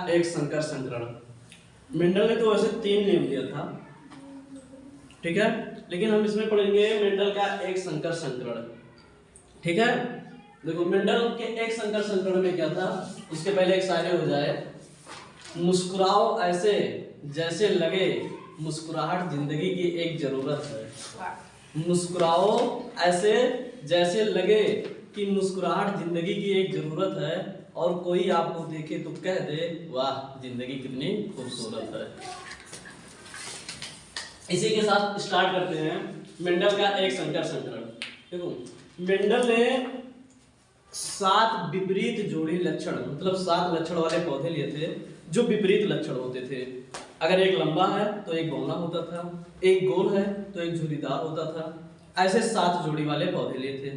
एक संकर संकरण। मेंडल ने तो वैसे 3 नियम दिया था, ठीक है, लेकिन हम इसमें पढ़ेंगे मेंडल का एक संकर संकरण। ठीक है, देखो मेंडल के एक संकर संकरण में क्या था, उसके पहले एक शायरी हो जाए। मुस्कुराओ ऐसे जैसे लगे मुस्कुराहट जिंदगी की एक जरूरत है। मुस्कुराओ ऐसे जैसे लगे कि मुस्कुराहट जिंदगी की एक जरूरत है, और कोई आपको देखे तो कह दे वाह जिंदगी कितनी खूबसूरत है। इसी के साथ स्टार्ट करते हैं मेंडल का एक संकर संकरण। देखो मेंडल ने 7 विपरीत जोड़ी लक्षण, मतलब 7 लक्षण वाले पौधे लिए थे जो विपरीत लक्षण होते थे। अगर एक लंबा है तो एक बौना होता था, एक गोल है तो एक झुर्रीदार होता था। ऐसे 7 जोड़ी वाले पौधे लिए थे,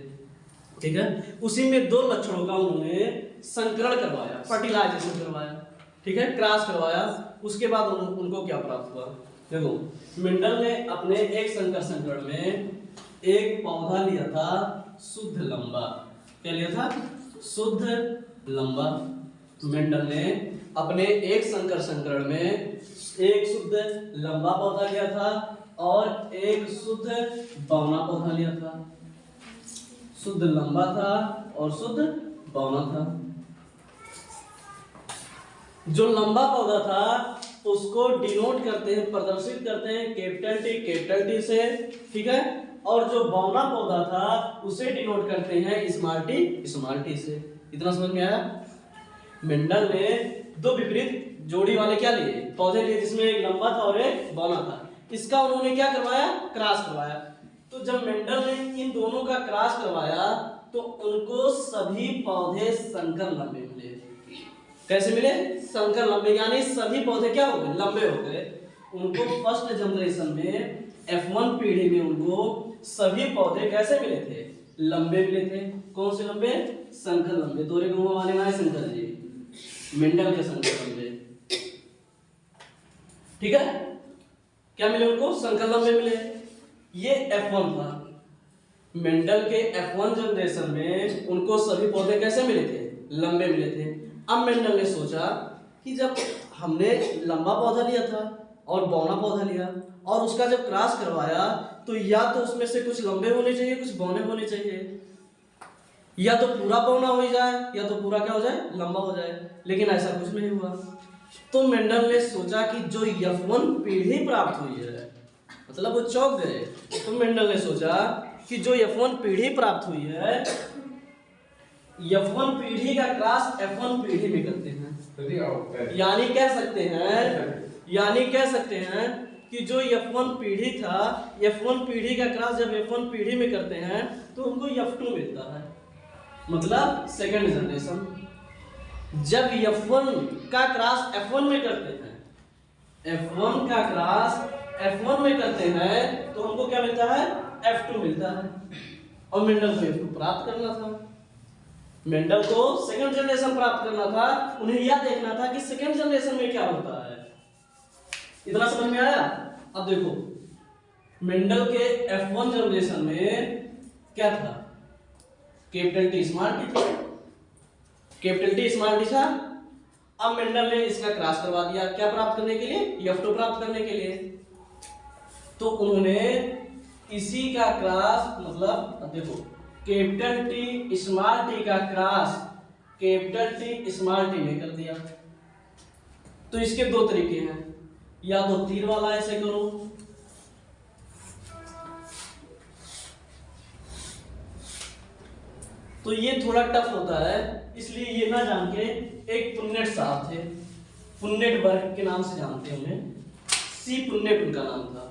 ठीक है। उसी में 2 लक्षणों का उन्होंने संकरण करवाया, फर्टिलाइजेशन करवाया, ठीक है, क्रॉस करवाया। उसके बाद उनको क्या प्राप्त हुआ, देखो मेंडल ने अपने एक संकर संकरण में एक पौधा लिया था शुद्ध लंबा। क्या लिया था? शुद्ध लंबा। मेंडल ने अपने एक संकर संकरण में एक शुद्ध लंबा पौधा लिया था और एक शुद्ध बौना पौधा लिया था। शुद्ध लंबा था और शुद्ध बौना था। जो लंबा पौधा था उसको डिनोट करते हैं, प्रदर्शित करते हैं कैपिटल टी से, ठीक है। और जो बौना पौधा था उसे डिनोट करते हैं स्मॉल टी से। इतना समझ में आया? मेंडल ने 2 विपरीत जोड़ी वाले क्या लिए, पौधे लिए, जिसमें एक लंबा था और एक बौना था। इसका उन्होंने क्या करवाया? क्रॉस करवाया। तो जब मेंडल ने इन दोनों का क्रॉस करवाया तो उनको सभी पौधे संकर लंबे मिले। कैसे मिले? संकर लंबे, यानी सभी पौधे क्या हो गए? लंबे हो गए। उनको फर्स्ट जनरेशन में F1 पीढ़ी में उनको सभी पौधे कैसे मिले थे? लंबे मिले थे। कौन से लंबे? संकर लंबे। तोरे गाँव वाले ना शंकर जी, मेंडल के संकर लंबे, ठीक है। क्या मिले उनको? संकर लंबे मिले। ये F1 था। मेंडल के F1 जनरेशन में उनको सभी पौधे कैसे मिले थे? लंबे मिले थे। अब मेंडल ने सोचा कि जब हमने लंबा पौधा लिया था और बौना पौधा लिया और उसका जब क्रॉस करवाया तो या तो उसमें से कुछ लंबे होने चाहिए, कुछ बौने होने चाहिए, या तो पूरा बौना हो जाए या तो पूरा क्या हो जाए? लंबा हो जाए। लेकिन ऐसा कुछ नहीं हुआ। तो मेंडल ने सोचा कि जो F1 पीढ़ी प्राप्त हुई है, मतलब वो चौंक गए। तो मेंडल ने सोचा कि जो F1 पीढ़ी प्राप्त हुई है, F1 पीढ़ी का क्रॉस F1 पीढ़ी में करते हैं। यानी कह सकते हैं कि जो F1 पीढ़ी था, F1 पीढ़ी का क्रॉस जब F1 पीढ़ी में करते हैं तो उनको F2 मिलता है, मतलब सेकंड जनरेशन। जब F1 का क्रॉस F1 में करते हैं, F1 का क्रॉस F1 में करते हैं तो हमको क्या मिलता है? F2 मिलता है। और मेंडल को F2 प्राप्त करना था, मेंडल को सेकंड जनरेशन प्राप्त करना था। उन्हें यह देखना था कि सेकंड जनरेशन में क्या होता है। इतना समझ में आया? अब देखो मेंडल के F1 जनरेशन में क्या था? कैपिटल टी स्मॉल टी था। कैपिटल टी स्मॉल टी था। अब मेंडल ने इसका क्रॉस करवा दिया, क्या प्राप्त करने के लिए? F2 प्राप्त करने के लिए। तो उन्होंने इसी का क्रॉस, मतलब अब देखो कैपिटल टी स्मॉल टी का cross capital T small T में कर दिया। तो इसके 2 तरीके हैं, या तो तीर वाला ऐसे करो, तो ये थोड़ा टफ होता है, इसलिए ये ना जान के एक पुन्नेट साहब थे, पुन्नेट वर्ग के नाम से जानते हैं उन्हें, सी पुन्नेट उनका नाम था,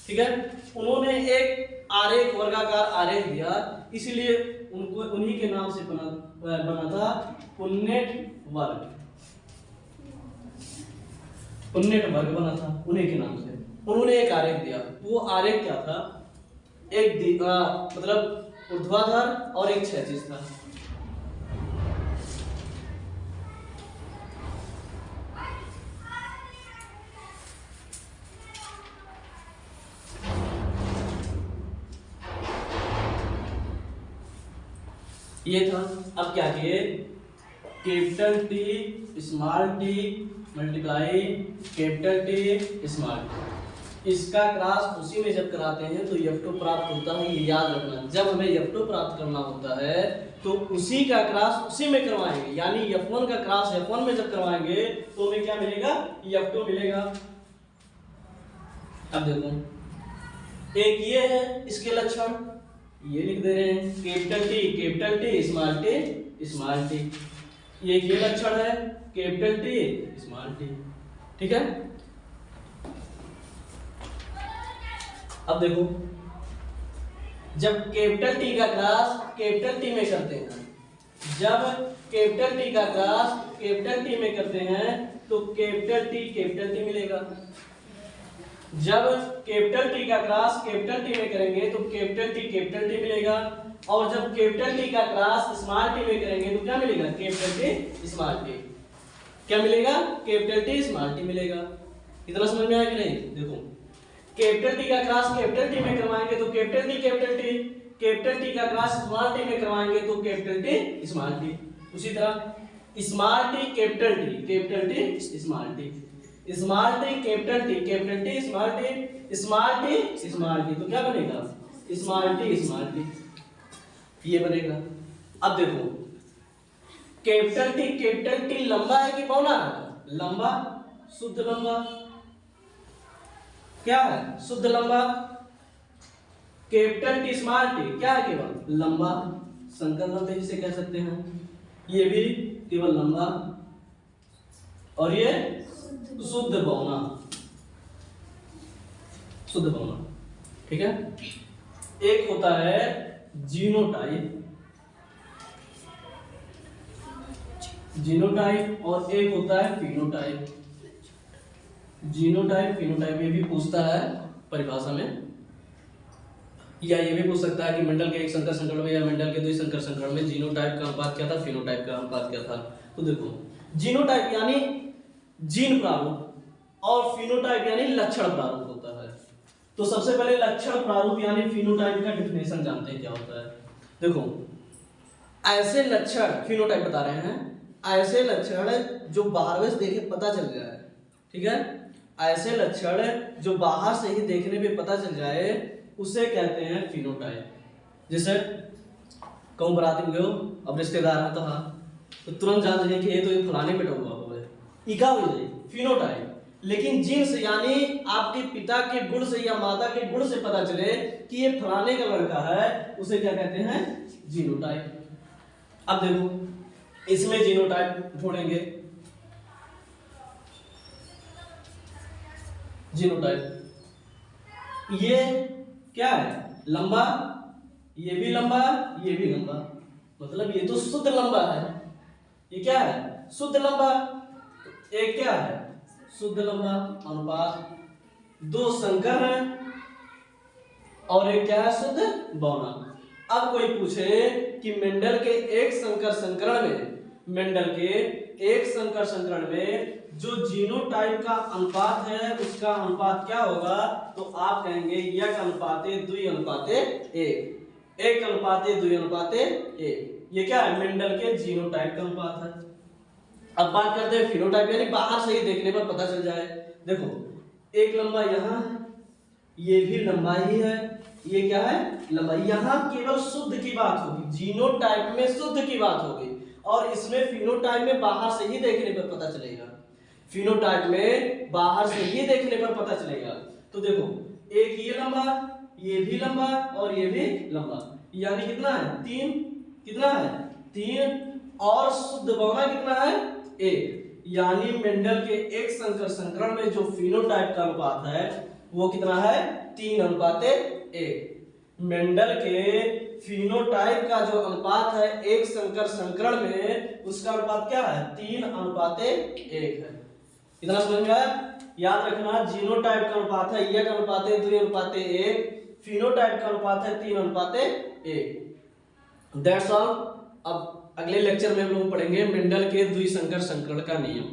ठीक है। उन्होंने एक आरेख, वर्गाकार आरेख दिया, इसीलिए उनको उन्हीं के नाम से बना था पुन्नेट वर्ग। पुन्नेट वर्ग बना था उन्हीं के नाम से। उन्होंने एक आरेख दिया। वो आरेख क्या था? एक मतलब ऊर्ध्वाधर और एक क्षैतिज था। ये था। अब क्या किए, capital T small T multiply capital T small T, इसका क्रॉस उसी में जब कराते हैं तो F2 प्राप्त होता है। ये याद रखना, जब हमें F2 प्राप्त करना होता है तो उसी का क्रॉस उसी में करवाएंगे, यानी F1 का क्रॉस F1 में जब करवाएंगे तो हमें क्या मिलेगा, F2 मिलेगा। अब देखो, एक ये है इसके लक्षण, ये लिख दे रहे हैं कैपिटल टी स्मॉल टी, ये लक्षण है कैपिटल टी स्मॉल टी, ठीक है। अब देखो, जब कैपिटल टी का क्रॉस कैपिटल टी में करते हैं, जब कैपिटल टी का क्रॉस कैपिटल टी में करते हैं तो कैपिटल टी मिलेगा। जब कैपिटल टी का क्रॉस कैपिटल टी में करेंगे तो कैपिटल टी मिलेगा, और जब कैपिटल टी का क्रॉस स्मॉल टी में करेंगे तो क्या मिलेगा, कैपिटल टी स्मॉल टी। क्या मिलेगा, कैपिटल टी स्मॉल टी मिलेगा। इतना समझ में आया कि नहीं? देखो, कैपिटल टी का क्रॉस कैपिटल टी में करवाएंगे तो कैपिटल टी का क्रॉस स्मॉल टी में करवाएंगे तो कैपिटल टी स्मॉल टी। उसी तरह small T capital T small T, small T capital T small T, तो क्या बनेगा, स्मॉल टी, ये बनेगा। अब देखो, कैपिटल टी लंबा है कि बौना है, लंबा, शुद्ध लंबा, क्या है, शुद्ध लंबा। कैपिटल टी स्मॉल टी क्या है, केवल लंबा, संकर लंबे जिसे कह सकते हैं। ये भी केवल लंबा, और ये शुद्ध बौना, ठीक है। एक होता है जीनोटाइप और एक होता है फिनोटाइप। जीनोटाइप फिनोटाइप ये भी पूछता है परिभाषा में, या ये भी पूछ सकता है कि मंडल के एक संकर संकरण में या मंडल के दो संकर संकरण में जीनोटाइप का अनुपात क्या था, फिनोटाइप का अनुपात क्या था। तो देखो, जीनोटाइप यानी जीन प्रारूप और फिनोटाइप यानी लक्षण प्रारूप होता है। तो सबसे पहले लक्षण प्रारूप यानी फिनोटाइप का डेफिनेशन जानते हैं क्या होता है। देखो, ऐसे लक्षण, फिनोटाइप बता रहे हैं, ऐसे लक्षण जो बाहर से देखे पता चल जाए, ठीक है, ऐसे लक्षण जो बाहर से ही देखने पे पता चल जाए उसे कहते हैं फिनोटाइप। जैसे कहूँ बराती में गयो, अब रिश्तेदार है तो तुरंत जान जाइए कि ये तो ये फलाने पे हुआ हो है, इका हो जाए फिनोटाइप। लेकिन जिन्स यानी आपके पिता के गुण से या माता के गुण से पता चले कि ये फलाने का लड़का है, उसे क्या कहते हैं, जीनोटाइप। अब देखो, इसमें जीनोटाइप ढूंढेंगे, जीनोटाइप ये क्या है, लंबा, ये भी लंबा, ये भी लंबा, मतलब ये तो शुद्ध लंबा है। ये क्या है, शुद्ध लंबा। एक क्या है, शुद्ध लंबा अनुपात, दो संकर है और एक क्या है, शुद्ध बौना। अब कोई पूछे कि मेंडल के एक संकर संकरण में जो जीनोटाइप का अनुपात है उसका अनुपात क्या होगा, तो आप कहेंगे 1:2:1, 1:2:1। ये क्या है, मेंडल के जीनोटाइप का अनुपात है। अब बात करते हैं फिनोटाइप, यानी बाहर से ही देखने पर पता चल जाए। देखो, एक लंबा यहाँ है, ये भी लंबा ही है, ये क्या है, लंबा। यहाँ केवल शुद्ध की बात होगी, जीनोटाइप में शुद्ध की बात होगी, और इसमें फिनोटाइप में बाहर से ही देखने पर पता चलेगा। फिनोटाइप में बाहर से ही देखने पर पता चलेगा। तो देखो, एक ये लंबा, ये भी लंबा और ये भी लंबा, यानी कितना है, 3, कितना है, 3, और शुद्ध बौना कितना है, 1। यानी मेंडल के एक संकर संकरण में जो फिनोटाइप का अनुपात है वो कितना है, 3:1। मेंडल के फिनोटाइप का जो अनुपात है एक संकर संकरण में, उसका अनुपात क्या है, 3:1 है। इतना समझ में आया? याद रखना, जीनोटाइप का अनुपात है 1:2:1, फिनोटाइप का अनुपात है 3:1। That's all. अब अगले लेक्चर में हम लोग पढ़ेंगे मेंडल के द्विसंकर संकरण का नियम।